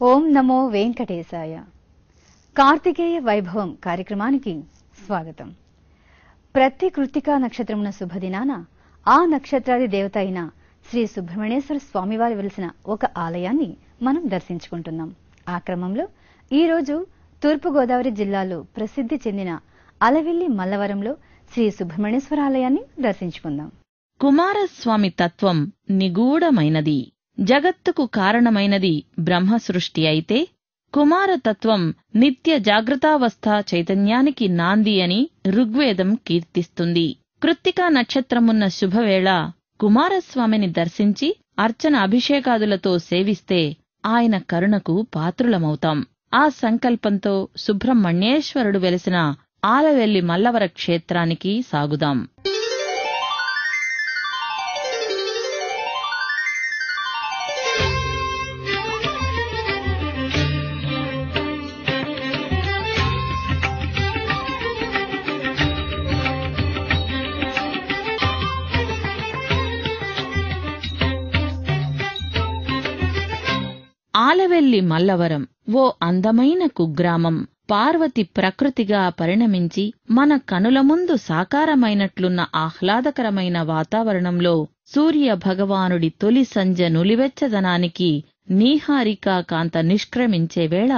ఓం నమో వెంకటేశాయ. కార్తికేయ వైభవం కార్యక్రమానికి స్వాగతం. ప్రతి కృత్తికా నక్షత్రమున శుభదినాన ఆ నక్షత్రాది దేవత అయిన శ్రీ సుబ్రహ్మణ్యేశ్వర స్వామివారి వెలిసిన ఒక ఆలయాన్ని మనం దర్శించుకుంటున్నాం. ఆ క్రమంలో ఈరోజు తూర్పుగోదావరి జిల్లాలో ప్రసిద్ధి చెందిన అలవెల్లి మల్లవరంలో శ్రీ సుబ్రహ్మణ్యేశ్వర ఆలయాన్ని దర్శించుకుందాం. కుమారస్వామి తత్వం నిగూఢమైనది. జగత్తుకు కారణమైనది బ్రహ్మ సృష్టి అయితే కుమారతత్వం నిత్య జాగృతావస్థ చైతన్యానికి నాంది అని ఋగ్వేదం కీర్తిస్తుంది. కృత్తికా నక్షత్రమున్న శుభవేళ కుమారస్వామిని దర్శించి అర్చన అభిషేకాదులతో సేవిస్తే ఆయన కరుణకు పాత్రులమవుతాం. ఆ సంకల్పంతో సుబ్రహ్మణ్యేశ్వరుడు వెలిసిన ఆలవెల్లి మల్లవర క్షేత్రానికి సాగుదాం. ఆలవెల్లి మల్లవరం ఓ అందమైన కుగ్రామం. పార్వతి ప్రకృతిగా పరిణమించి మన కనుల ముందు సాకారమైనట్లున్న ఆహ్లాదకరమైన వాతావరణంలో సూర్య భగవానుడి తొలి సంధ్య నులివెచ్చదనానికి నీహారికా కాంత నిష్క్రమించే వేళ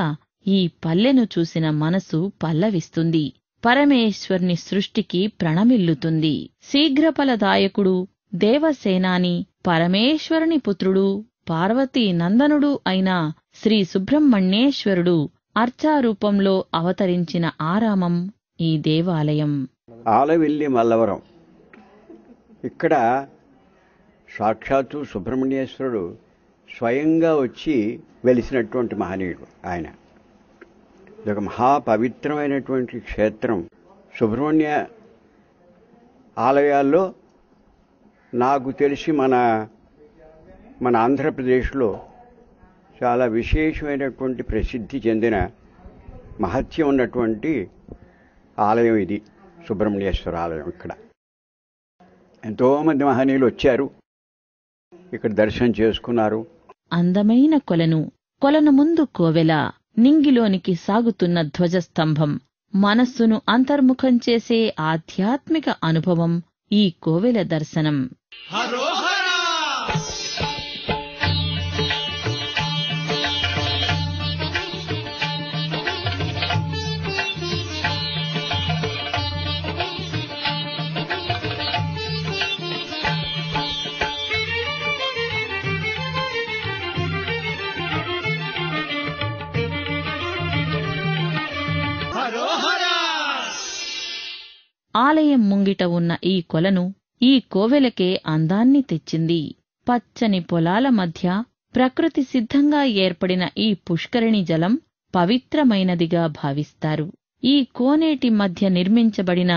ఈ పల్లెను చూసిన మనసు పల్లవిస్తుంది. పరమేశ్వర్ని సృష్టికి ప్రణమిల్లుతుంది. శీఘ్రఫలదాయకుడు, దేవసేనాని, పరమేశ్వరుని పుత్రుడు, పార్వతీ నందనుడు అయిన శ్రీ సుబ్రహ్మణ్యేశ్వరుడు అర్చారూపంలో అవతరించిన ఆరామం ఈ దేవాలయం. ఆలవెల్లి మల్లవరం. ఇక్కడ సాక్షాత్తు సుబ్రహ్మణ్యేశ్వరుడు స్వయంగా వచ్చి వెలిసినటువంటి మహనీయుడు ఆయన. ఇదొక మహాపవిత్రమైనటువంటి క్షేత్రం. సుబ్రహ్మణ్య ఆలయాల్లో నాకు తెలిసి మన ఆంధ్రప్రదేశ్లో చాలా విశేషమైనటువంటి ప్రసిద్ధి చెందిన మహత్యం ఉన్నటువంటి ఆలయం ఇది, సుబ్రహ్మణ్యేశ్వర ఆలయం. ఇక్కడ ఎంతోమంది మహనీయులు వచ్చారు, ఇక్కడ దర్శనం చేసుకున్నారు. అందమైన కొలను ముందు కోవెల, నింగిలోనికి సాగుతున్న ధ్వజస్తంభం, మనస్సును అంతర్ముఖం చేసే ఆధ్యాత్మిక అనుభవం ఈ కోవెల దర్శనం. ఆలయం ముంగిట ఉన్న ఈ కొలను ఈ కోవెలకే అందాన్ని తెచ్చింది. పచ్చని పొలాల మధ్య ప్రకృతి సిద్ధంగా ఏర్పడిన ఈ పుష్కరిణి జలం పవిత్రమైనదిగా భావిస్తారు. ఈ కోనేటి మధ్య నిర్మించబడిన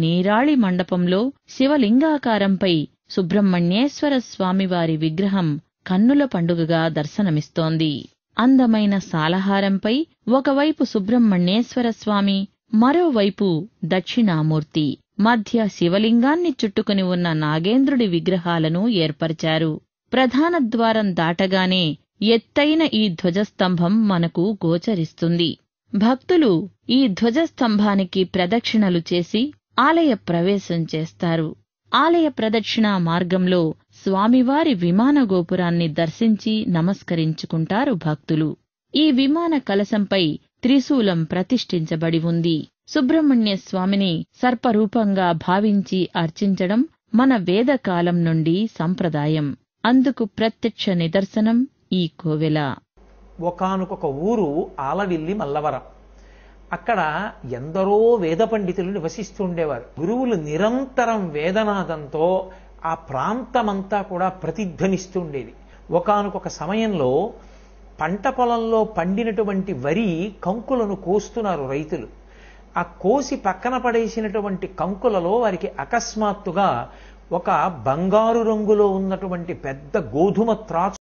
నీరాళి మండపంలో శివలింగాకారంపై సుబ్రహ్మణ్యేశ్వర స్వామివారి విగ్రహం కన్నుల పండుగగా దర్శనమిస్తోంది. అందమైన సాలహారంపై ఒకవైపు సుబ్రహ్మణ్యేశ్వర స్వామి, మరోవైపు దక్షిణామూర్తి, మధ్య శివలింగాన్ని చుట్టుకుని ఉన్న నాగేంద్రుడి విగ్రహాలను ఏర్పరిచారు. ప్రధాన ద్వారం దాటగానే ఎత్తైన ఈ ధ్వజస్తంభం మనకు గోచరిస్తుంది. భక్తులు ఈ ధ్వజస్తంభానికి ప్రదక్షిణలు చేసి ఆలయ ప్రవేశం చేస్తారు. ఆలయ ప్రదక్షిణా మార్గంలో స్వామివారి విమాన గోపురాన్ని దర్శించి నమస్కరించుకుంటారు భక్తులు. ఈ విమాన కలశంపై త్రిశూలం ప్రతిష్ఠించబడి ఉంది. సుబ్రహ్మణ్య స్వామిని సర్పరూపంగా భావించి అర్చించడం మన వేదకాలం నుండి సంప్రదాయం. అందుకు ప్రత్యక్ష నిదర్శనం ఈ కోవెల. ఒకానొక ఊరు ఆలవెల్లి మల్లవరం. అక్కడ ఎందరో వేద పండితులు నివసిస్తుండేవారు. గురువులు నిరంతరం వేదనాదంతో ఆ ప్రాంతమంతా కూడా ప్రతిధ్వనిస్తుండేది. ఒకానొక సమయంలో పంట పొలంలో పండినటువంటి వరి కంకులను కోస్తున్నారు రైతులు. ఆ కోసి పక్కన పడేసినటువంటి కంకులలో వారికి అకస్మాత్తుగా ఒక బంగారు రంగులో ఉన్నటువంటి పెద్ద గోధుమ త్రాచు